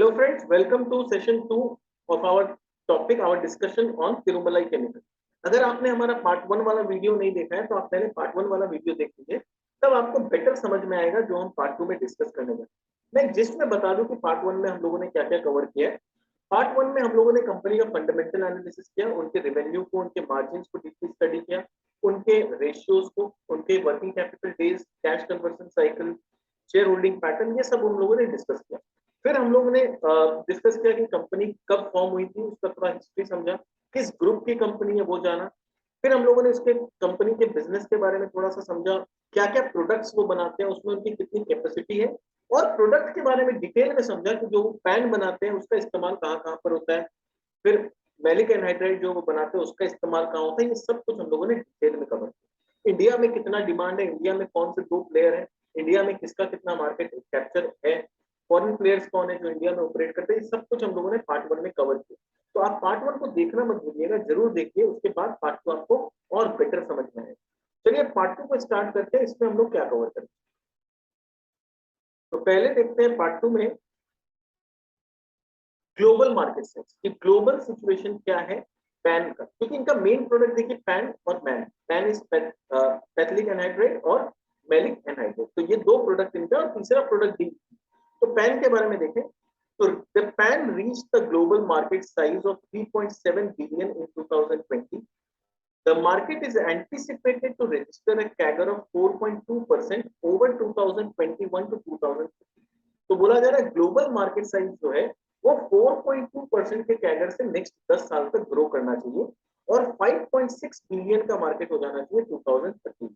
Hello friends, welcome to session 2 of our topic, our discussion on Tirumalai chemical. अगर आपने हमारा part 1 वाला video नहीं देखा है तो आप पहले पार्ट 1 वाला वीडियो देख लीजिए, तब आपको बेटर समझ में आएगा जो हम पार्ट 2 में डिस्कस करने वाले। मैं जिसमें बता दूं कि पार्ट 1 में हम लोगों ने क्या-क्या कवर किया है। पार्ट 1 में हम लोगों ने कंपनी का फंडामेंटल एनालिसिस किया, उनके रेवेन्यू को, उनके मार्जिन्स को डीपली स्टडी किया, उनके रेशियोज को, उनके working capital days, cash conversion cycle, share holding pattern, ये सब हम लोगों ने डिस्कस किया। फिर हम लोगों ने डिस्कस किया कि कंपनी कब फॉर्म हुई थी, उसका थोड़ा हिस्ट्री समझा, किस ग्रुप की कंपनी है वो जाना। फिर हम लोगों ने उसके कंपनी के बिजनेस के बारे में थोड़ा सा समझा, क्या क्या प्रोडक्ट्स वो बनाते हैं, उसमें उनकी कितनी कैपेसिटी है, और प्रोडक्ट के बारे में डिटेल में समझा कि जो पैन बनाते हैं उसका इस्तेमाल कहाँ कहाँ पर होता है। फिर मैलिक एनहाइड्राइड जो वो बनाते हैं उसका इस्तेमाल कहाँ होता है, ये सब कुछ हम लोगों ने डिटेल में कवर किया। इंडिया में कितना डिमांड है, इंडिया में कौन से दो प्लेयर है, इंडिया में किसका कितना मार्केट कैप्चर है, फॉरेन प्लेयर्स कौन है जो इंडिया में ऑपरेट करते हैं, सब कुछ हम लोगों ने पार्ट 1 में कवर किया। तो आप पार्ट 1 को देखना मत भूलिएगा, जरूर देखिए, उसके बाद पार्ट 2 आपको और बेटर समझ में आएगा। चलिए पार्ट 2 को स्टार्ट करते हैं, इसमें हम लोग क्या कवर करें। तो पहले देखते हैं पार्ट 2 में ग्लोबल मार्केट साइज की ग्लोबल सिचुएशन क्या है पैन का, क्योंकि इनका मेन प्रोडक्ट देखिए पैन और मैन। पैन इज पैथिलिक एनहाइड्राइड और मैलिक एनहाइड्राइड, तो ये दो प्रोडक्ट इनका, और तीसरा प्रोडक्ट डी। तो पैन के बारे में देखें तो the PAN reached the global market size of 3.7 billion in 2020. The market is anticipated to register a CAGR of 4.2% over 2021 to 2030. तो बोला जा रहा है ग्लोबल मार्केट साइज जो है वो 4.2% के कैगर से नेक्स्ट 10 साल तक ग्रो करना चाहिए, और 5.6 बिलियन का मार्केट हो जाना चाहिए 2030।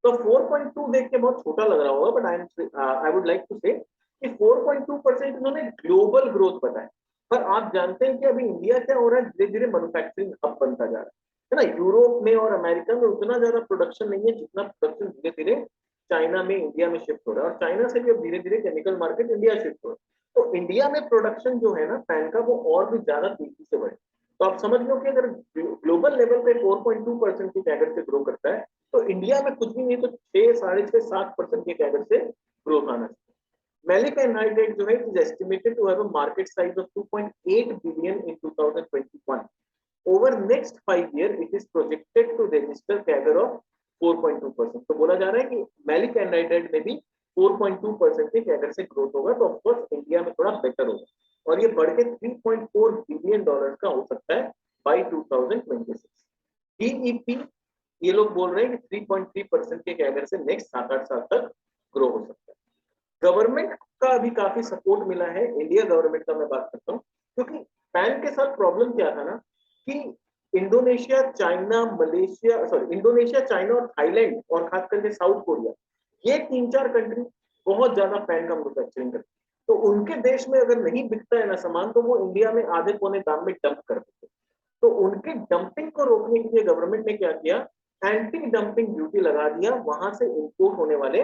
तो 4.2 देख के बहुत छोटा लग रहा होगा, but I would like to say कि 4.2% इन्होंने ग्लोबल ग्रोथ बताया। पर आप जानते हैं कि अभी इंडिया क्या हो रहा है, धीरे धीरे मैन्युफैक्चरिंग हब बनता जा रहा है ना। यूरोप में और अमेरिका में उतना ज्यादा प्रोडक्शन नहीं है जितना प्रोडक्शन धीरे धीरे चाइना में, इंडिया में शिफ्ट हो रहा है, और चाइना से भी अब धीरे धीरे केमिकल मार्केट इंडिया शिफ्ट हो रहा है। तो इंडिया में प्रोडक्शन जो है ना पैन का, वो और भी ज्यादा तेजी से बढ़े। तो आप समझ लो कि अगर ग्लोबल लेवल पे 4.2% की कैगर से ग्रो करता है, तो इंडिया में कुछ भी नहीं तो 6, 6.5, 7% के कैगर से ग्रोथ आना चाहिए। Malic anhydride जो है is estimated to have a market size of 2.8 billion in 2021. Over next 5 years, it is projected to register CAGR of 4.2%. तो बोला जा रहा है कि Malic anhydride में भी 4.2% के CAGR से ग्रोथ होगा, तो ऑफ कोर्स इंडिया में थोड़ा बेटर होगा, और ये बढ़ के $3.4 बिलियन का हो सकता है बाय 2026। DEP ये लोग बोल रहे हैं कि 3.3% के CAGR से नेक्स्ट 7-8 साल तक ग्रो हो सकता है। गवर्नमेंट का अभी काफी सपोर्ट मिला है, इंडिया गवर्नमेंट का मैं बात करता हूँ, क्योंकि पैन के साथ प्रॉब्लम क्या था ना कि इंडोनेशिया, चाइना, इंडोनेशिया, चाइना और थाईलैंड, और खास करके साउथ कोरिया, ये 3-4 कंट्री बहुत ज्यादा पैन का मैन्युफैक्चरिंग करते हैं। तो उनके देश में अगर नहीं बिकता है ना सामान, तो वो इंडिया में आधे पौने दाम में डंप कर देते। तो उनके डंपिंग को रोकने के लिए गवर्नमेंट ने क्या किया, एंटी डंपिंग ड्यूटी लगा दिया वहां से इंपोर्ट होने वाले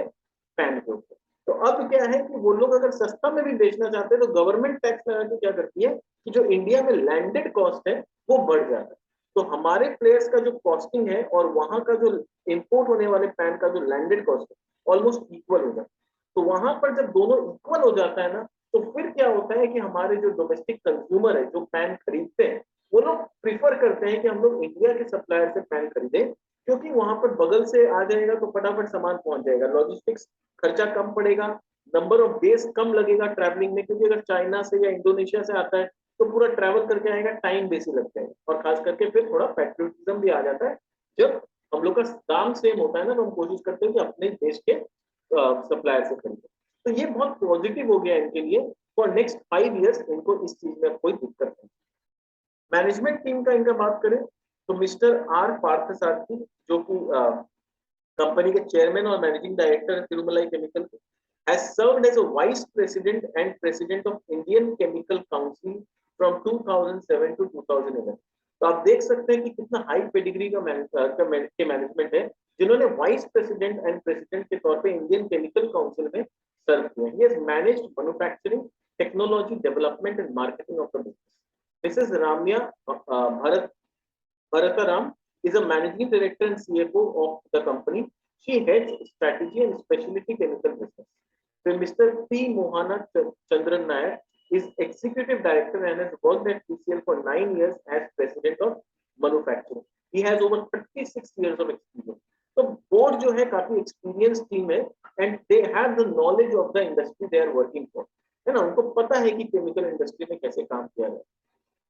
पैन के ऊपर। तो अब क्या है कि वो लोग अगर सस्ता में भी बेचना चाहते हैं तो गवर्नमेंट टैक्स लगा के क्या करती है कि जो इंडिया में लैंडेड कॉस्ट है वो बढ़ जाता है। तो हमारे प्लेयर्स का जो कॉस्टिंग है और वहां का जो इंपोर्ट होने वाले पैन का जो लैंडेड कॉस्ट है ऑलमोस्ट इक्वल हो जाता है। तो वहां पर जब दोनों इक्वल हो जाता है ना, तो फिर क्या होता है कि हमारे जो डोमेस्टिक कंज्यूमर है जो पैन खरीदते हैं, वो लोग प्रिफर करते हैं कि हम लोग इंडिया के सप्लायर से पैन खरीदें, क्योंकि वहां पर बगल से आ जाएगा तो फटाफट सामान पहुंच जाएगा, लॉजिस्टिक्स खर्चा कम पड़ेगा, नंबर ऑफ डेज कम लगेगा ट्रैवलिंग में, क्योंकि अगर चाइना से या इंडोनेशिया से आता है तो पूरा ट्रैवल करके आएगा, टाइम बेसी लगता है, और खास करके फिर थोड़ा पेट्रियोटिज्म भी आ जाता है। जब हम लोग का दाम सेम होता है ना, तो हम कोशिश करते हैं कि अपने देश के सप्लायर से खरीदें। तो ये बहुत पॉजिटिव हो गया इनके लिए, फॉर नेक्स्ट 5 ईयर्स इनको इस चीज में कोई दिक्कत नहीं। मैनेजमेंट टीम का इनका बात करें तो मिस्टर आर पार्थसारथी, जो कि कंपनी के चेयरमैन और मैनेजिंग डायरेक्टर है तिरुमलाई केमिकल के, has served as a vice president and president of Indian Chemical Council from 2007 to 2011। तो आप देख सकते हैं कि कितना हाई पेडिग्री का मैनेजमेंट है, जिन्होंने वाइस प्रेसिडेंट एंड प्रेसिडेंट के तौर पे इंडियन केमिकल काउंसिल में सर्व किया। He has managed manufacturing, technology development and marketing of the business. Mrs. Ramya Bharataram is a managing director and CFO of the company. She heads strategy and specialty chemical business. Then Mr. P. Mohana Chandran Nair is executive director and has worked at TCL for 9 years as president of manufacturing. He has over 36 years of experience. तो board जो है काफी experience team है and they have the knowledge of the industry they are working for, है ना, उनको पता है कि केमिकल इंडस्ट्री में कैसे काम किया जाए।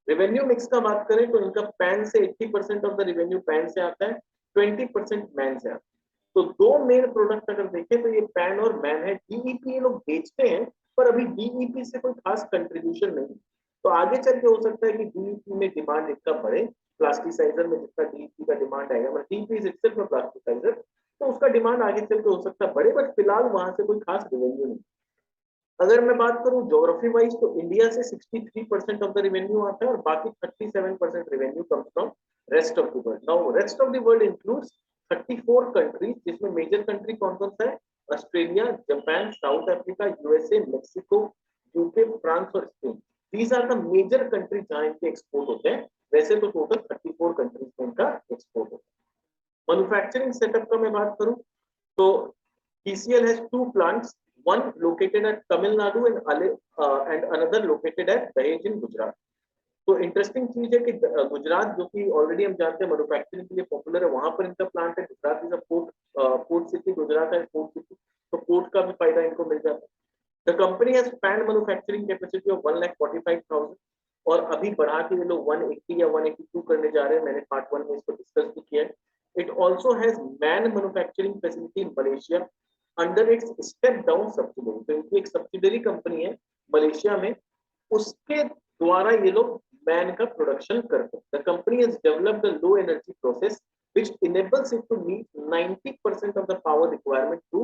रेवेन्यू मिक्स का बात करें तो इनका पैन से 80% ऑफ द रेवेन्यू पैन से आता है, 20% मैन से आता है। तो दो मेन प्रोडक्ट अगर देखें तो ये पैन और मैन है। डीईपी ये लोग बेचते हैं पर अभी डीईपी से कोई खास कंट्रीब्यूशन नहीं, तो आगे चल के हो सकता है कि डीईपी में डिमांड इतना बढ़े, प्लास्टिसाइजर में जितना डीईपी का डिमांड आएगा, मतलब DEP is itself a plasticiser, तो उसका डिमांड आगे चल के हो सकता है बढ़े, बट फिलहाल वहां से कोई खास रेवेन्यू नहीं। अगर मैं बात करूं ज्योग्राफी वाइज तो इंडिया से 63% ऑफ द रेवेन्यू आता है और बाकी 37% revenue comes from rest of the world. Now rest of the world includes 34 countries, जिसमें मेजर कंट्री कौन कौन सा है, Australia, Japan, South Africa, USA, Mexico, UK, France और Spain. These are the major country जहां इनके एक्सपोर्ट होते हैं। वैसे तो टोटल 34 कंट्रीज में इनका एक्सपोर्ट होता है। मैन्युफैक्चरिंग सेटअप का मैं बात करूं तो TCL has two plants, one located at Tamil Nadu and another located at Dahej in Gujarat. तो इंटरेस्टिंग चीज है कि गुजरात जो कि ऑलरेडी हम जानते हैं मैन्युफैक्चरिंग के लिए पॉपुलर है, वहां पर इनका प्लांट है। Gujarat is a port city, Gujarat है पोर्ट सिटी, तो पोर्ट का भी फायदा इनको मिल जाता है। The company has pan manufacturing capacity of 1,45,000 और अभी बढ़ा के ये लोग 180 या 182 करने जा रहे हैं। मैंने पार्ट 1 में इसको डिस्कस भी किया है। It also has man manufacturing facility in Malaysia under its step down subsidiary. तो इनकी एक सब्सिडरी कंपनी है मलेशिया में, उसके द्वारा ये लोग मैन का प्रोडक्शन करते हैं। The company has developed a low energy process which enables it to meet 90% of the power requirement through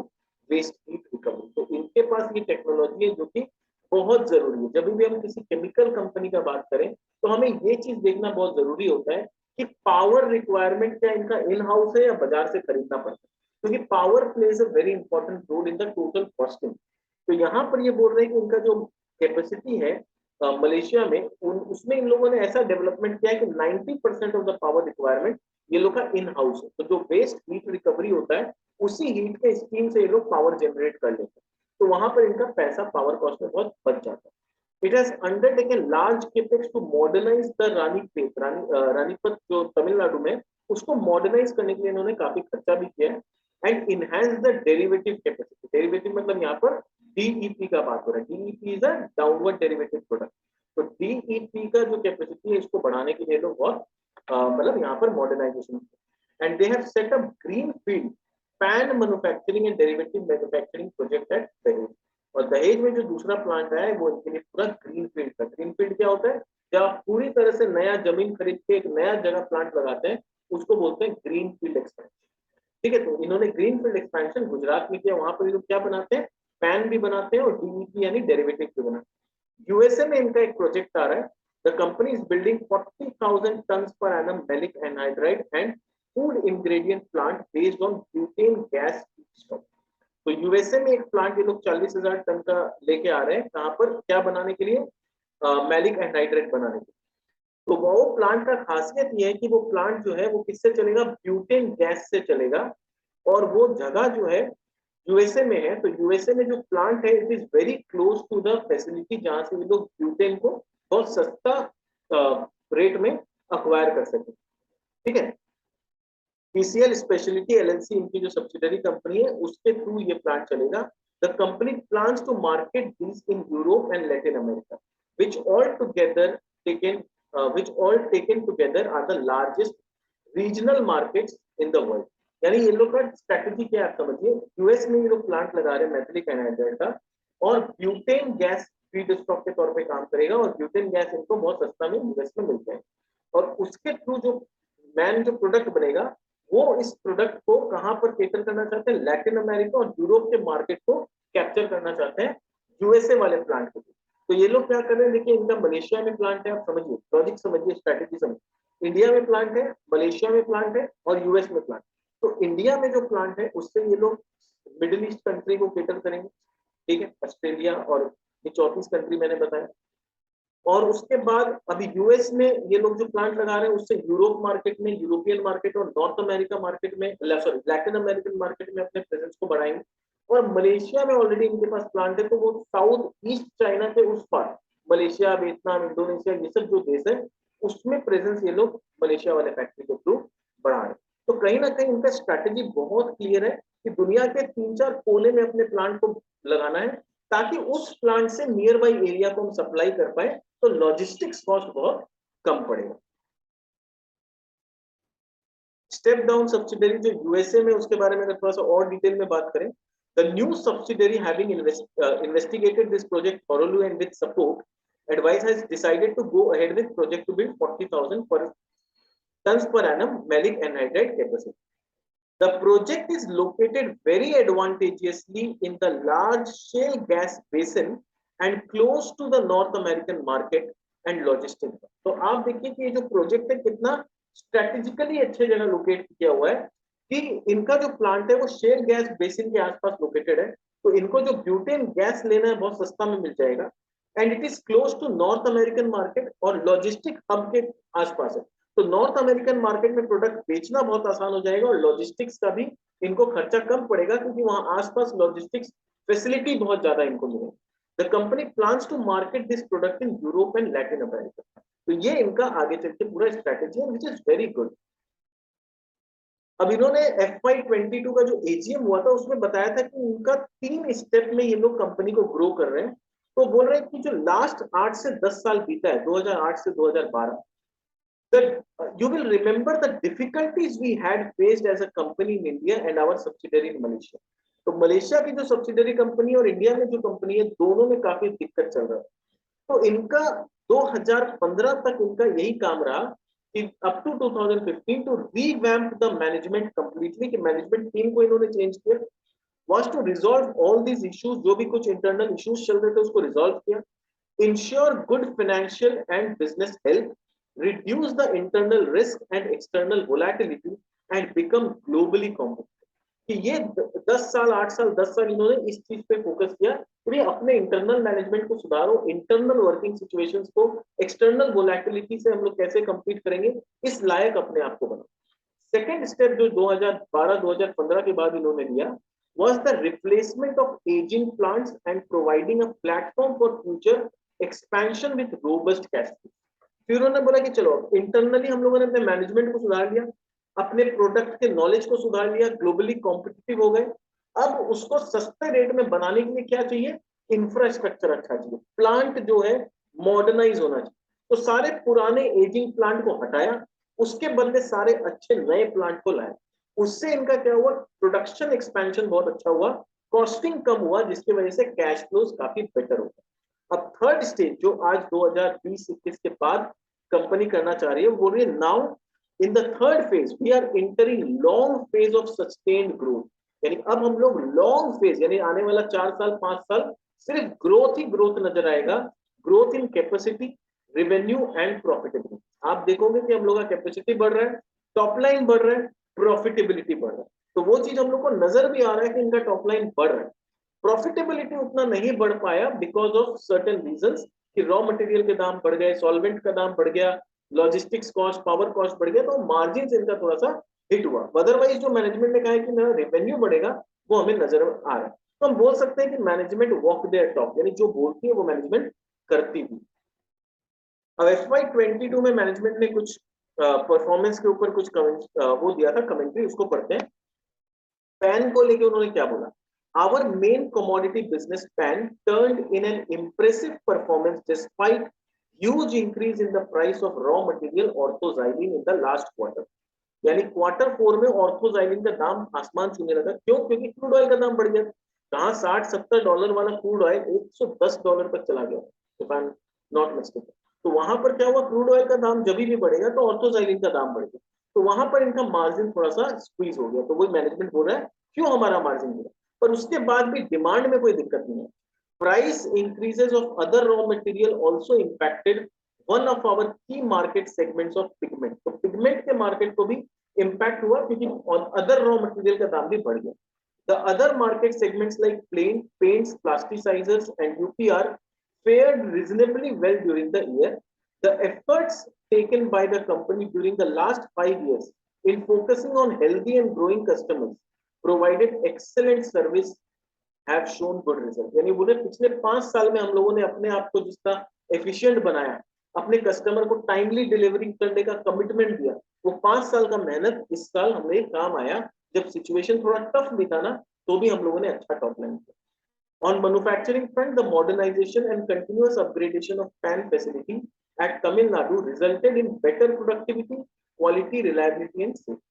waste heat recovery. तो इनके पास ये टेक्नोलॉजी है जो कि बहुत जरूरी है। जब भी हम किसी केमिकल कंपनी का बात करें तो हमें ये चीज देखना बहुत जरूरी होता है कि पावर रिक्वायरमेंट क्या इनका इन हाउस है या बाजार से खरीदना पड़ता है, क्योंकि power plays a very important role in the total costing. तो यहाँ पर ये बोल रहे हैं कि इनका जो कैपेसिटी है मलेशिया में, उसमें इन लोगों ने ऐसा डेवलपमेंट किया है कि 90% ऑफ द पावर रिक्वायरमेंट ये लोग का इन हाउस है। तो जो वेस्ट हीट रिकवरी होता है उसी हीट के स्टीम से ये लोग पावर जनरेट कर लेते हैं, तो वहां पर इनका पैसा पावर कॉस्ट में बहुत बच जाता है। It has undertaken large capex to modernize the Ranipet जो तमिलनाडु में, उसको मॉडर्नाइज करने के लिए इन्होंने काफी खर्चा भी किया है and enhance the derivative capacity. Derivative मतलब यहाँ पर डीईपी का बात हो रहा है। DEP is a downward derivative product. तो डीईपी का जो कैपेसिटी है इसको बढ़ाने के लिए लोग बहुत मतलब यहाँ पर modernisation and they have set up green field PAN manufacturing and derivative manufacturing project at Dahej. और दहेज में जो दूसरा प्लांट है वो इनके लिए पूरा ग्रीन फील्ड का। ग्रीन फील्ड क्या होता है, जब आप पूरी तरह से नया जमीन खरीद के एक नया जगह प्लांट लगाते हैं उसको बोलते हैं ग्रीन फील्ड एक्सपेंशन। ठीक है, तो इन्होंने ग्रीन फील्ड एक्सपेंशन गुजरात में किया। वहां पर ये लोग क्या बनाते हैं, पैन भी बनाते हैं और डीईपी यानी डेरिवेटिव भी बनाते हैं। यूएसए में इनका एक प्रोजेक्ट आ रहा है। The company is building 40,000 tons per annum maleic anhydride and food ingredient plant based on butane gas feedstock. तो यूएसए में एक प्लांट ये लोग 40,000 टन का लेके आ रहे हैं। कहां पर, क्या बनाने के लिए, मैलिक एनहाइड्राइड बनाने के लिए। तो वो प्लांट का खासियत ये है कि वो प्लांट जो है वो किससे चलेगा, ब्यूटेन गैस से चलेगा। और वो जगह जो है यूएसए में है। तो यूएसए में जो प्लांट है it is very close to the facility जहां से ये लोग ब्यूटेन को बहुत सस्ता रेट में अक्वायर कर सके। ठीक है, TCL स्पेशलिटी LLC इनकी जो सब्सिडरी कंपनी है उसके थ्रू ये प्लांट चलेगा। The company plans to market this in Europe and Latin America which all taken together are the largest regional markets in the world। यानी ये लोग का स्ट्रेटजी क्या है आप समझिए। यूएस में ये लोग प्लांट लगा रहे हैं मैथिलिक एनहाइड्राइड का और ब्यूटेन गैस फीड स्टॉक के तौर पे काम करेगा और ब्यूटेन गैस इनको बहुत सस्ता में यूएस में मिल जाएगा। और उसके थ्रू जो मैन जो प्रोडक्ट बनेगा वो इस प्रोडक्ट को कहां पर केटर करना चाहते हैं, लैटिन अमेरिका और यूरोप के मार्केट को कैप्चर करना चाहते हैं यूएसए वाले प्लांट को। तो ये लोग क्या कर रहे हैं, देखिए इनका मलेशिया में प्लांट है, आप समझिए लॉजिक समझिए, स्ट्रैटेजी समझिए। इंडिया में प्लांट है, मलेशिया में प्लांट है और यूएस में प्लांट। तो इंडिया में जो प्लांट है उससे ये लोग मिडिल ईस्ट कंट्री को केटर करेंगे। ठीक है, ऑस्ट्रेलिया और ये 34 कंट्री मैंने बताया। और उसके बाद अभी यूएस में ये लोग जो प्लांट लगा रहे हैं उससे यूरोप मार्केट में, यूरोपियन मार्केट और नॉर्थ अमेरिका मार्केट में, सॉरी लैटिन अमेरिकन मार्केट में अपने प्रेजेंस को बढ़ाएंगे। और मलेशिया में ऑलरेडी इनके पास प्लांट है, तो वो साउथ ईस्ट चाइना के उस पार मलेशिया, वियतनाम, इंडोनेशिया, ये सब जो देश है उसमें प्रेजेंस ये लोग मलेशिया वाले फैक्ट्री के थ्रू बढ़ा रहे हैं। तो कहीं ना कहीं इनका स्ट्रैटेजी बहुत क्लियर है कि दुनिया के 3-4 कोने में अपने प्लांट को लगाना है, ताकि उस प्लांट से नियर बाई एरिया को हम सप्लाई कर पाए, तो लॉजिस्टिक्स कॉस्ट बहुत कम पड़ेगा। स्टेप डाउन सब्सिडरी जो यूएसए में, उसके बारे में अगर थोड़ा सा और डिटेल में बात करें, the new subsidiary having investigated this project thoroughly and with support advice has decided to go ahead with project to build 40,000 tons per annum maleic anhydride capacity. The project is located very advantageously in the large shale gas basin and close to the North American market and logistics. तो आप देखिए कि ये जो project है कितना strategically अच्छे जगह लोकेट किया हुआ है, कि इनका जो प्लांट है वो शेल गैस बेसिन के आसपास लोकेटेड है, तो इनको जो ब्यूटेन गैस लेना है बहुत सस्ता में मिल जाएगा, and it is close to North American market और लॉजिस्टिक हब के आसपास है। तो नॉर्थ अमेरिकन मार्केट में प्रोडक्ट बेचना बहुत आसान हो जाएगा और लॉजिस्टिक्स का भी इनको खर्चा कम पड़ेगा, क्योंकि वहां आसपास लॉजिस्टिक्स फैसिलिटी बहुत ज्यादा इनको मिलेगी। The company plans to market this product in Europe and Latin America. तो ये इनका आगे चल के पूरा स्ट्रैटेजी है, विच इज वेरी गुड। अब इन्होंने FY22 का जो एजीएम हुआ था उसमें बताया था कि उनका 3 स्टेप में ये लोग कंपनी को ग्रो कर रहे हैं। तो बोल रहे हैं कि जो लास्ट 8 से 10 साल बीता है, 2008 से 2012, that you will remember the difficulties we had faced as a company in India and our subsidiary in Malaysia. तो मलेशिया की जो सब्सिडरी कंपनी और इंडिया में जो कंपनी है, दोनों में काफी दिक्कत चल रहा है। तो इनका 2015 तक इनका यही काम रहा कि up to 2015 to revamp the management completely, कि मैनेजमेंट टीम को इन्होंने चेंज किया, was to resolve all these issues, जो भी कुछ इंटरनल इश्यूज चल रहे थे उसको रिजॉल्व किया, ensure good financial and business health, reduce the internal risk and external volatility and become globally competitive। कि ये 10 साल 8 साल 10 साल इन्होंने इस चीज पे फोकस किया कि अपने इंटरनल मैनेजमेंट को सुधारो, इंटरनल वर्किंग सिचुएशंस को, एक्सटर्नल वोलेटिलिटी से हम लोग कैसे compete करेंगे, इस लायक अपने आप को बनाओ। सेकेंड स्टेप जो 2012-2015 के बाद इन्होंने लिया was the replacement of aging plants and providing a platform for future expansion with robust cash flow। फिर उन्होंने बोला कि चलो इंटरनली हम लोगों ने अपने मैनेजमेंट को सुधार लिया, अपने प्रोडक्ट के नॉलेज को सुधार लिया, ग्लोबली कॉम्पिटिटिव हो गए, अब उसको सस्ते रेट में बनाने के लिए क्या चाहिए, इंफ्रास्ट्रक्चर अच्छा चाहिए, प्लांट जो है मॉडर्नाइज होना चाहिए। तो सारे पुराने एजिंग प्लांट को हटाया, उसके बदले सारे अच्छे नए प्लांट को लाया। उससे इनका क्या हुआ, प्रोडक्शन एक्सपेंशन बहुत अच्छा हुआ, कॉस्टिंग कम हुआ, जिसकी वजह से कैश फ्लोज काफी बेटर हो गए। अब थर्ड स्टेज जो आज 2020-21 के बाद कंपनी करना चाह रही है, वो रही है now in the third phase we are entering long phase of sustained growth. यानी अब हम लोग लॉन्ग फेज, यानी आने वाला 4 साल 5 साल सिर्फ ग्रोथ ही ग्रोथ नजर आएगा, growth in capacity, revenue and profitability. आप देखोगे कि हम लोग का कैपेसिटी बढ़ रहा है, टॉप लाइन बढ़ रहा है, प्रॉफिटेबिलिटी बढ़ रहा है। तो वो चीज हम लोग को नजर भी आ रहा है कि इनका टॉप लाइन बढ़ रहा है। प्रॉफिटेबिलिटी उतना नहीं बढ़ पाया बिकॉज ऑफ सर्टेन रीजंस, कि रॉ मटेरियल के दाम बढ़ गए, सॉल्वेंट का दाम बढ़ गया, लॉजिस्टिक्स कॉस्ट, पावर कॉस्ट बढ़ गया, तो मार्जिन इनका थोड़ा सा हिट हुआ। अदरवाइज जो मैनेजमेंट ने कहा है कि मेरा रेवेन्यू बढ़ेगा, वो हमें नजर आ रहा है। तो हम बोल सकते हैं कि मैनेजमेंट वॉक देयर टॉक, यानी जो बोलती है वो मैनेजमेंट करती भी। अब FY22 में मैनेजमेंट ने कुछ परफॉर्मेंस के ऊपर कुछ वो दिया था कमेंट्री, उसको पढ़ते हैं। पैन को लेके उन्होंने क्या बोला, our main commodity business PAN turned in an impressive performance despite huge increase in the price of raw material orthoxylene in the last quarter। यानी Q4 में ऑर्थोजाइलिन का दाम आसमान छूने लगा। क्यों? क्योंकि क्रूड ऑयल का दाम बढ़ गया। कहां $60-70 वाला क्रूड ऑयल $110 तक चला गया, if I'm not mistaken। तो वहां पर क्या हुआ, क्रूड ऑयल का दाम जब भी बढ़ेगा तो ऑर्थोजाइलिन का दाम बढ़ गया, तो वहां पर इनका मार्जिन थोड़ा सा स्क्वीज हो गया। तो वही मैनेजमेंट बोल रहा है क्यों हमारा मार्जिन गिरा, पर उसके बाद भी डिमांड में कोई दिक्कत नहीं है। Price increases of other raw material also impacted one of our key market segments of pigment. तो पिगमेंट के मार्केट को भी इंपैक्ट हुआ क्योंकि अदर रॉ मटेरियल का दाम भी बढ़ गया। The other market segments like paints, plasticisers and UPR fared reasonably well during the year। The efforts taken by the company during the last 5 years in focusing on healthy and growing customers provided excellent service have shown good result। यानी बोले पिछले 5 साल में हम लोगों ने अपने आप को जिस तरह एफिशिएंट बनाया, अपने कस्टमर को टाइमली डिलीवरी करने का कमिटमेंट दिया, वो 5 साल का मेहनत इस साल हमें काम आया। जब सिचुएशन थोड़ा टफ भी था ना, तो भी हम लोगों ने अच्छा टॉप लाइन किया। On manufacturing front, the modernization and continuous upgradation of fan facility at Tamil Nadu resulted in better productivity, quality, reliability, and safety.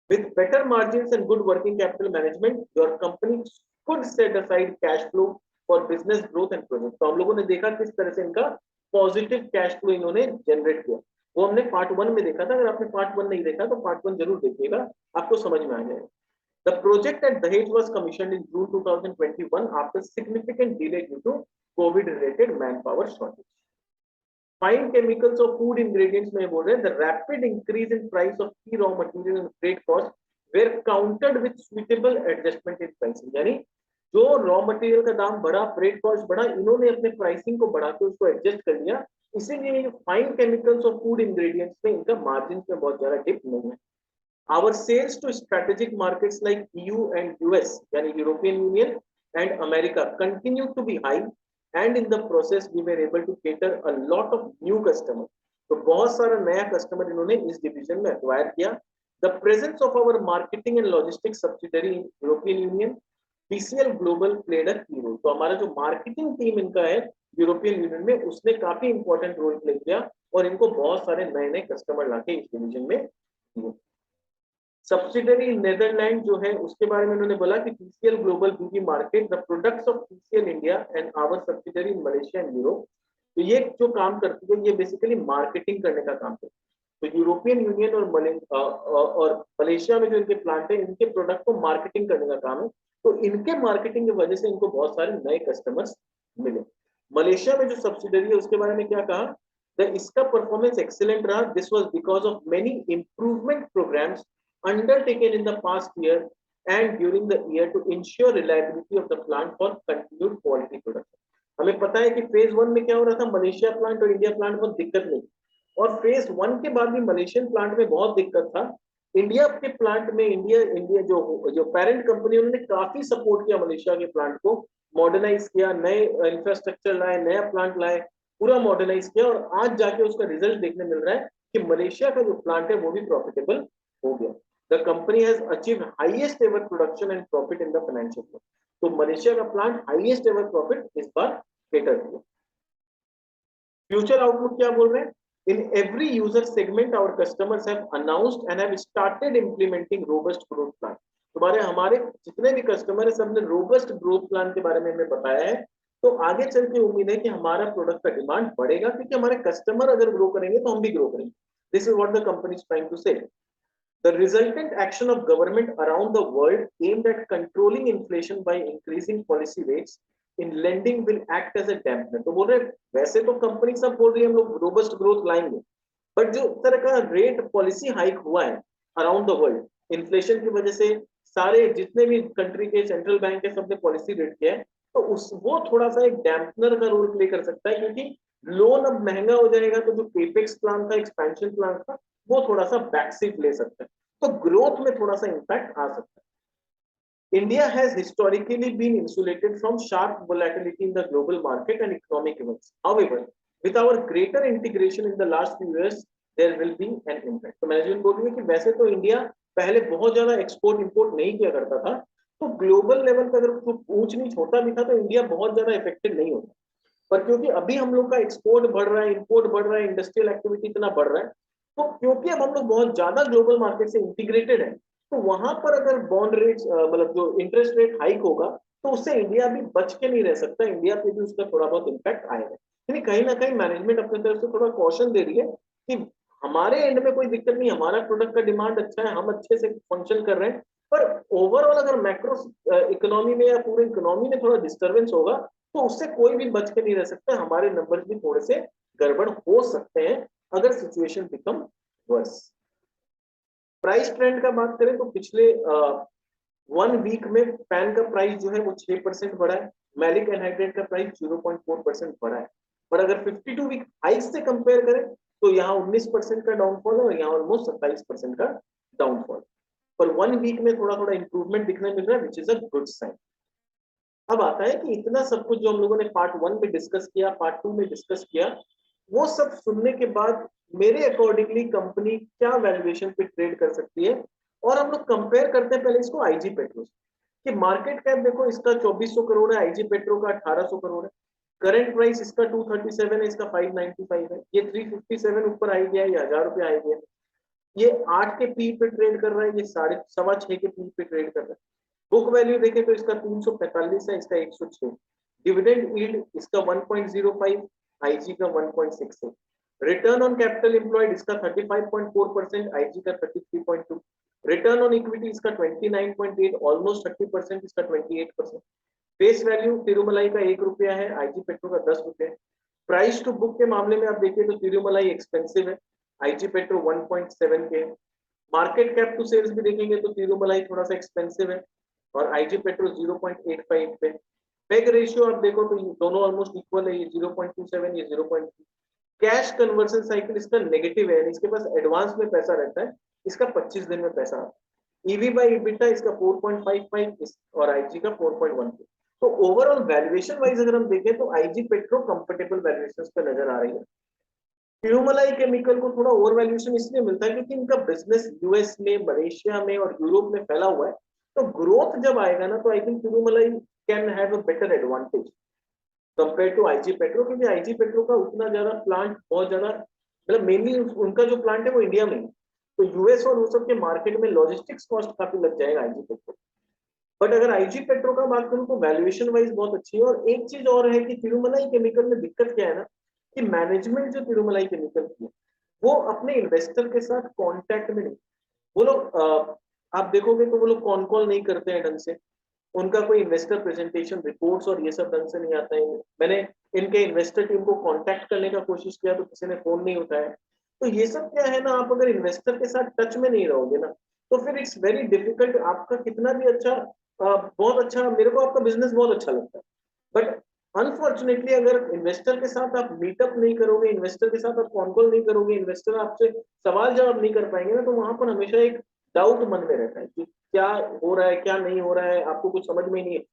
With better margins and good working capital management, your company could set aside cash flow for business growth and project. तो हम लोगों ने देखा किस तरह से इनका positive cash flow इन्होंने जनरेट किया। वो हमने पार्ट 1 में देखा था। अगर आपने पार्ट 1 नहीं देखा तो पार्ट 1 जरूर देखिएगा, आपको समझ में आ जाएगा। The project at Dahej was commissioned in June 2021 after significant delay due to COVID-related manpower shortage. Fine chemicals or food ingredients में बोल रहे हैं, the rapid increase in price of key raw material and freight costs were countered with suitable adjustment in pricing. यानी जो raw material का दाम बढ़ा, freight cost बढ़ा, इन्होंने अपने प्राइसिंग को बढ़ा के उसको एडजस्ट कर लिया। इसीलिए फाइन केमिकल्स और फूड इंग्रेडिएंट्स में इनका मार्जिन में बहुत ज्यादा डिप नहीं है। Our sales to strategic markets like EU and US, यानी European Union and America, continue to be high, and in the process we were able to cater a lot of new customers. तो बहुत सारा नया customer इन्होंने इस division में acquire किया। The presence of our marketing and logistics subsidiary in European Union, TCL Global played a key role. तो हमारा जो मार्केटिंग टीम इनका है यूरोपियन यूनियन में, उसने काफी इंपॉर्टेंट रोल प्ले किया और इनको बहुत सारे नए नए कस्टमर लाके इस डिवीजन में दिए। सब्सिडरी नेदरलैंड जो है उसके बारे में उन्होंने बोला कि TCL global BV market the products of TCL India and our subsidiary in Malaysia and Europe. तो ये जो काम करती है ये बेसिकली मार्केटिंग करने का काम करती है। तो यूरोपियन यूनियन और मलेशिया में जो इनके प्लांट है, इनके प्रोडक्ट को मार्केटिंग करने का काम है। तो इनके मार्केटिंग की वजह से इनको बहुत सारे नए कस्टमर्स मिले। मलेशिया में जो सब्सिडरी है उसके बारे में क्या कहा, इसका परफॉर्मेंस एक्सीलेंट रहा। This was because of many improvement programmes undertaken in the past year and during the year to ensure reliability of the plant for continued quality production. हमें पता है कि फेज 1 में क्या हो रहा था, मलेशिया प्लांट और इंडिया प्लांट में दिक्कत नहीं, और फेज 1 के बाद भी मलेशियन प्लांट में बहुत दिक्कत था। इंडिया के प्लांट में इंडिया जो पेरेंट कंपनी, उन्होंने काफी सपोर्ट किया मलेशिया के प्लांट को, मॉडर्नाइज किया, नए इंफ्रास्ट्रक्चर लाए, नया प्लांट लाए, पूरा मॉडर्नाइज किया, और आज जाके उसका रिजल्ट देखने मिल रहा है कि मलेशिया का जो प्लांट है वो भी प्रॉफिटेबल हो गया। The company has achieved highest ever production and profit in the financial year. तो मलेशिया का प्लांट हाईएस्ट एवर प्रॉफिट इस बार केटर किया। फ्यूचर आउटलुक क्या बोल रहे हैं, in every user segment our customers have announced and have started implementing robust growth plan. तुम्हारे हमारे जितने भी कस्टमर है सबने रोबस्ट ग्रोथ प्लान के बारे में हमें बताया है। तो आगे चल के उम्मीद है कि हमारा प्रोडक्ट का डिमांड बढ़ेगा, क्योंकि हमारे कस्टमर अगर ग्रो करेंगे तो हम भी ग्रो करेंगे। This is what the company is trying to say. The resultant action of government around the world aimed at controlling inflation by increasing policy rates in lending will act as a dampener. तो बोल रहे वैसे तो company सब बोल रही है हम लोग रोबस्ट ग्रोथ लाएंगे, बट जो तरह का रेट पॉलिसी हाइक हुआ है अराउंड द वर्ल्ड इन्फ्लेशन की वजह से, सारे जितने भी कंट्री के सेंट्रल बैंक है सबने पॉलिसी रेट किया है, तो उस वो थोड़ा सा एक डैम्पनर का रोल प्ले कर सकता है, क्योंकि लोन अब महंगा हो जाएगा तो जो केपेक्स प्लान था, एक्सपेंशन प्लान था, वो थोड़ा सा बैकसीट ले सकता है, तो ग्रोथ में थोड़ा सा इंपैक्ट आ सकता है। India has historically been insulated from sharp volatility in the global market and economic events. However, with our greater integration in the last few years, there will be an impact. तो management बोल रही है कि वैसे तो India पहले बहुत ज्यादा एक्सपोर्ट इंपोर्ट नहीं किया करता था, तो ग्लोबल लेवल पे अगर ऊंच नीच होता भी था तो इंडिया बहुत ज्यादा इफेक्टेड नहीं होता, पर क्योंकि अभी हम लोग का एक्सपोर्ट बढ़ रहा है, इंपोर्ट बढ़ रहा है, इंडस्ट्रियल एक्टिविटी इतना बढ़ रहा है, तो क्योंकि अब हम लोग बहुत ज्यादा ग्लोबल मार्केट से इंटीग्रेटेड है, तो वहां पर अगर बॉन्ड रेट्स मतलब जो इंटरेस्ट रेट हाइक होगा तो उससे इंडिया भी बच के नहीं रह सकता, इंडिया पे भी उसका थोड़ा बहुत इम्पैक्ट आएगा। यानी कहीं ना कहीं मैनेजमेंट अपनी तरफ से थोड़ा कॉशन दे रही है कि हमारे एंड में कोई दिक्कत नहीं, हमारा प्रोडक्ट का डिमांड अच्छा है, हम अच्छे से फंक्शन कर रहे हैं, पर ओवरऑल अगर मैक्रो इकोनॉमी में या पूरे इकोनॉमी में थोड़ा डिस्टर्बेंस होगा तो उससे कोई भी बच के नहीं रह सकता, हमारे नंबर भी थोड़े से गड़बड़ हो सकते हैं अगर situation become verse. Price trend का बात करें तो पिछले 1 वीक में पैन का प्राइस जो है वो 6% बढ़ा है, मैलिक एनहाइड्रेट का प्राइस 0.4% बढ़ा है, पर अगर 52 वीक हाई से कंपेयर करें तो यहाँ 19% का डाउनफॉल है और यहाँ ऑलमोस्ट 27% का डाउनफॉल, पर 1 वीक में थोड़ा थोड़ा इंप्रूवमेंट दिखने मिल रहा है, which is a good sign. अब आता है कि इतना सब कुछ जो हम लोगों ने पार्ट 1 में डिस्कस किया, पार्ट 2 में डिस्कस किया, वो सब सुनने के बाद मेरे अकॉर्डिंगली कंपनी क्या वैल्यूएशन पे ट्रेड कर सकती है, और हम लोग कंपेयर करते हैं पहले इसको आईजी पेट्रो से कि मार्केट कैप देखो इसका 2400 करोड़ है, आईजी पेट्रो का 1800 करोड़ है, करंट प्राइस इसका 237 है, इसका 595 है, ये 357 ऊपर आई गया है, ये 1000 रुपये आई गया, ये 8 के पी पे ट्रेड कर रहा है, ये साढ़े सवा 6 के पी पे ट्रेड कर रहा है। बुक वैल्यू देखें तो इसका 345 है, इसका 106। डिविडेंड यील्ड इसका 1.05, आईजी का 1.6 है। रिटर्न ऑन कैपिटल एम्प्लॉयड इसका 35.4%, आईजी का 33.2। रिटर्न ऑन इक्विटी इसका 29.8, ऑलमोस्ट 30%, इसका 28%। फेस वैल्यू तिरुमलाई का 1 रुपया है, आईजी पेट्रो का 10 रुपये। प्राइस टू बुक के मामले में आप देखिए तो तिरुमलाई एक्सपेंसिव है, आईजी पेट्रो 1.7 के। मार्केट कैप टू सेल्स भी देखेंगे तो तिरुमलाई थोड़ा सा एक्सपेंसिव है और आईजी पेट्रो 0.85 पे। पेग रेशियो आप देखो तो ये दोनों ऑलमोस्ट इक्वल है, ये 0.27, ये 0.2। कैश कन्वर्जन साइकिल इसका नेगेटिव है, इसके पास एडवांस में पैसा रहता है, इसका 25 दिन में पैसा आता है। ईवी बाई इबिटा इसका 4.55 और आईजी का 4.1। तो ओवरऑल वैल्यूएशन वाइज अगर हम देखें तो आईजी पेट्रो कंफर्टेबल वैल्यूएशन पे नजर आ रही है। ट्यूमलाई केमिकल को थोड़ा ओवर वैल्यूएशन इसलिए मिलता है क्योंकि इनका बिजनेस यूएस में, मलेशिया में और यूरोप में फैला हुआ है, तो ग्रोथ जब आएगा ना तो आई थिंक ट्यूमलाई can have a better advantage compare to IG Petro, क्योंकि आईजी पेट्रो का उतना ज्यादा प्लांट बहुत ज्यादा, मतलब मेनली उनका जो प्लांट है वो इंडिया में है, तो यूएस और वो सब के मार्केट में लॉजिस्टिक्स कॉस्ट काफी लग जाएगा आईजी पेट्रो। बट अगर आईजी पेट्रो का बात करूं तो वैल्यूएशन वाइज बहुत अच्छी है। और एक चीज और है कि तिरुमलाई केमिकल में दिक्कत क्या है ना, कि मैनेजमेंट जो तिरुमलाई केमिकल की है वो अपने इन्वेस्टर के साथ कांटेक्ट में नहीं। वो लोग आप देखोगे तो वो लोग कॉन कॉल नहीं करते हैं ढंग से, उनका कोई इन्वेस्टर प्रेजेंटेशन रिपोर्ट्स और ये सब ढंग से नहीं आता है। मैंने इनके इन्वेस्टर टीम को कांटेक्ट करने का कोशिश किया तो किसी ने फोन नहीं उठाया। तो ये सब क्या है ना, आप अगर इन्वेस्टर के साथ टच में नहीं रहोगे ना तो फिर इट्स वेरी डिफिकल्ट। आपका कितना भी अच्छा बहुत अच्छा, मेरे को आपका बिजनेस बहुत अच्छा लगता है, बट अनफॉर्चुनेटली अगर इन्वेस्टर के साथ आप मीटअप नहीं करोगे, इन्वेस्टर के साथ आप कॉन कॉल नहीं करोगे, इन्वेस्टर आपसे सवाल जवाब नहीं कर पाएंगे ना, तो वहां पर हमेशा एक डाउट मन में रहता है कि क्या हो रहा है क्या नहीं हो रहा है, आपको कुछ समझ में ही नहीं है।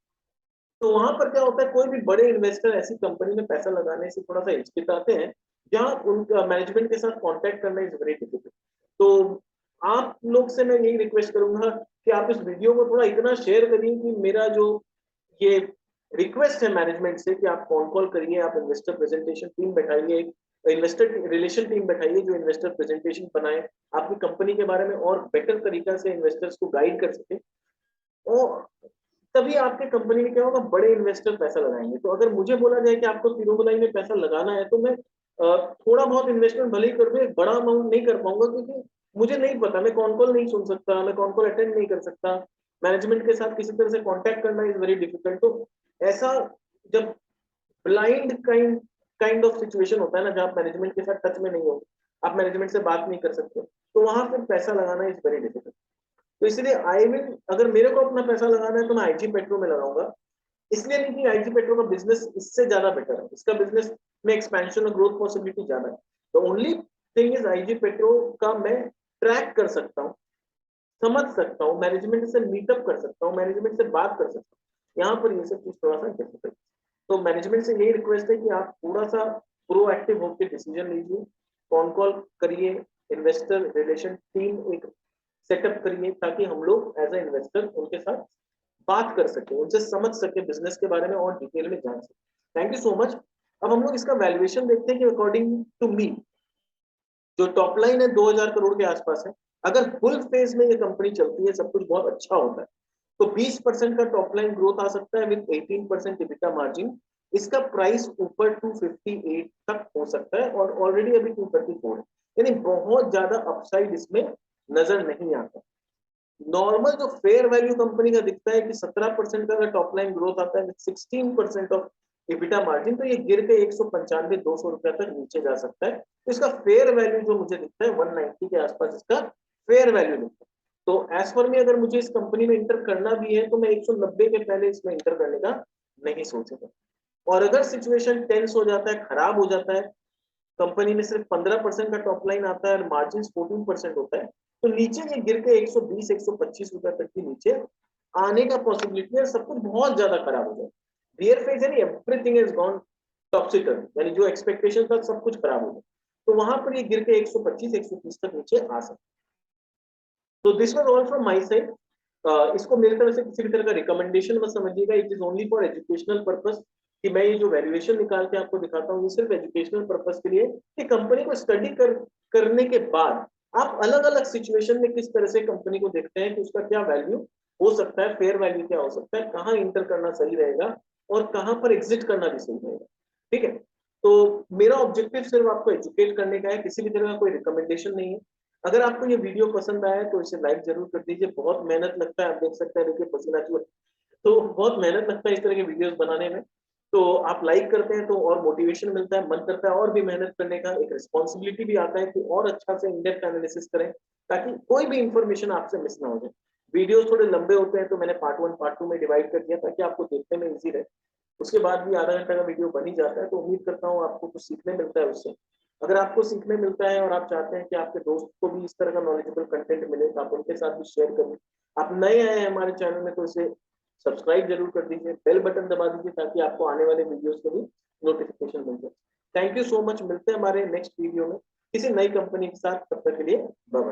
तो वहां पर क्या होता है, कोई भी बड़े इन्वेस्टर ऐसी कंपनी में पैसा लगाने से थोड़ा सा हिचकिचाते हैं जहां उनका मैनेजमेंट के साथ कांटेक्ट करना इज वेरी डिफिकल्ट। तो आप लोग से मैं यही रिक्वेस्ट करूंगा कि आप इस वीडियो को थोड़ा इतना शेयर करिए कि मेरा जो ये रिक्वेस्ट है मैनेजमेंट से कि आप कॉन कॉल करिए, आप इन्वेस्टर प्रेजेंटेशन टीम बैठाइए, इन्वेस्टर रिलेशन टीम बैठाइए जो इन्वेस्टर प्रेजेंटेशन बनाए, आपकी कंपनी के बारे में और बेटर तरीका से इन्वेस्टर्स को गाइड कर सके, और तभी आपके कंपनी में क्या होगा, बड़े इन्वेस्टर पैसा लगाएंगे। तो अगर मुझे बोला जाए कि आपको तिरुमलाई में पैसा लगाना है तो मैं थोड़ा बहुत इन्वेस्टमेंट भले ही कर दूं, एक बड़ा अमाउंट नहीं कर पाऊंगा क्योंकि मुझे नहीं पता, मैं कॉन कॉल नहीं सुन सकता, मैं कॉन कॉल अटेंड नहीं कर सकता, मैनेजमेंट के साथ किसी तरह से कांटेक्ट करना इज वेरी डिफिकल्ट। तो ऐसा जब blind kind kind of situation होता है ना, जहाँ मैनेजमेंट के साथ टच में नहीं हो, आप मैनेजमेंट से बात नहीं कर सकते, तो वहां पर पैसा लगाना इज वेरी डिफिकल्ट। तो इसलिए आई विल, अगर मेरे को अपना पैसा लगाना है तो मैं आईजी पेट्रो में लगाऊंगा। इसलिए नहीं कि आईजी पेट्रो का बिजनेस इससे ज्यादा बेटर है, इसका बिजनेस में एक्सपेंशन और ग्रोथ पॉसिबिलिटी ज्यादा है। तो only thing is IG Petro का मैं ट्रैक कर सकता हूँ, समझ सकता हूँ, मैनेजमेंट से मीटअप कर सकता हूँ, मैनेजमेंट से बात कर सकता हूँ, यहाँ पर ये सब चीज थोड़ा सा डिफिकल्ट। तो मैनेजमेंट से यही रिक्वेस्ट है कि आप थोड़ा सा प्रोएक्टिव होकर डिसीजन लीजिए, कॉन कॉल करिए, इन्वेस्टर रिलेशन टीम एक सेटअप करिए ताकि हम लोग एज ए इन्वेस्टर उनके साथ बात कर सके, उनसे समझ सके, बिजनेस के बारे में और डिटेल में जान सके। Thank you so much. अब हम लोग इसका वैल्यूएशन देखते हैं कि अकॉर्डिंग टू मी जो टॉप लाइन है 2000 करोड़ के आसपास है। अगर फुल फेज में ये कंपनी चलती है, सब कुछ बहुत अच्छा होता है, तो 20% का टॉप लाइन ग्रोथ आ सकता है विद 18% EBITDA मार्जिन। इसका प्राइस ऊपर 258 तक हो सकता है और ऑलरेडी अभी 234 है, यानी बहुत ज्यादा अपसाइड इसमें नजर नहीं आता। नॉर्मल जो फेयर वैल्यू कंपनी का दिखता है कि 17% का अगर टॉप लाइन ग्रोथ आता है 16% ऑफ EBITDA मार्जिन, तो ये गिर के 195-200 रुपया तक नीचे जा सकता है। तो इसका फेयर वैल्यू जो मुझे दिखता है 190 के आसपास इसका फेयर वैल्यू दिखता है। तो एज पर मी अगर मुझे इस कंपनी में इंटर करना भी है तो मैं 190 के पहले इसमें इंटर करने का नहीं सोचूंगा। और अगर सिचुएशन टेंस हो जाता है, खराब हो जाता है, कंपनी में सिर्फ 15% का टॉप लाइन आता है और मार्जिन 14% होता है, तो नीचे ये गिर के 120-125 रुपए तक भी नीचे आने का पॉसिबिलिटी है, सब कुछ बहुत ज्यादा खराब हो जाए। रियर फेज यानी एवरीथिंग इज गॉन टॉक्सिकल, यानी जो एक्सपेक्टेशन था सब कुछ खराब हो गया, तो वहां पर ये गिर के 125 130 तक नीचे आ सकता है। तो this was all from my side. इसको मेरी तरफ से किसी भी तरह का रिकमेंडेशन मत समझिएगा, it is only for educational purpose, कि मैं ये जो वैल्यूएशन निकाल के आपको दिखाता हूँ ये सिर्फ एजुकेशनल पर्पस के लिए, कि कंपनी को स्टडी करने के बाद आप अलग अलग सिचुएशन में किस तरह से कंपनी को देखते हैं कि उसका क्या वैल्यू हो सकता है, फेयर वैल्यू क्या हो सकता है, कहाँ इंटर करना सही रहेगा और कहाँ पर एग्जिट करना भी सही रहेगा। ठीक है, तो मेरा ऑब्जेक्टिव सिर्फ आपको एजुकेट करने का है, किसी भी तरह का कोई रिकमेंडेशन नहीं है। अगर आपको ये वीडियो पसंद आया है तो इसे लाइक जरूर कर दीजिए, बहुत मेहनत लगता है, आप देख सकते हैं, देखिए पसीना चूर, तो बहुत मेहनत लगता है इस तरह के वीडियोस बनाने में। तो आप लाइक करते हैं तो और मोटिवेशन मिलता है, मन करता है और भी मेहनत करने का, एक रिस्पॉन्सिबिलिटी भी आता है कि और अच्छा से इन डेप्थ एनालिसिस करें, ताकि कोई भी इंफॉर्मेशन आपसे मिस ना हो जाए। वीडियोस थोड़े लंबे होते हैं तो मैंने पार्ट 1 पार्ट 2 में डिवाइड कर दिया ताकि आपको देखने में इजी रहे। उसके बाद भी आधा घंटा का वीडियो बन ही जाता है, तो उम्मीद करता हूँ आपको कुछ सीखने मिलता है उससे। अगर आपको सीखने मिलता है और आप चाहते हैं कि आपके दोस्त को भी इस तरह का नॉलेजेबल कंटेंट मिले तो आप उनके साथ भी शेयर करें। आप नए आए हैं हमारे चैनल में तो इसे सब्सक्राइब जरूर कर दीजिए, बेल बटन दबा दीजिए ताकि आपको आने वाले वीडियोस के भी नोटिफिकेशन मिल जाए। थैंक यू सो मच, मिलते हैं हमारे नेक्स्ट वीडियो में किसी नई कंपनी के साथ, तब तक के लिए बाय बाय।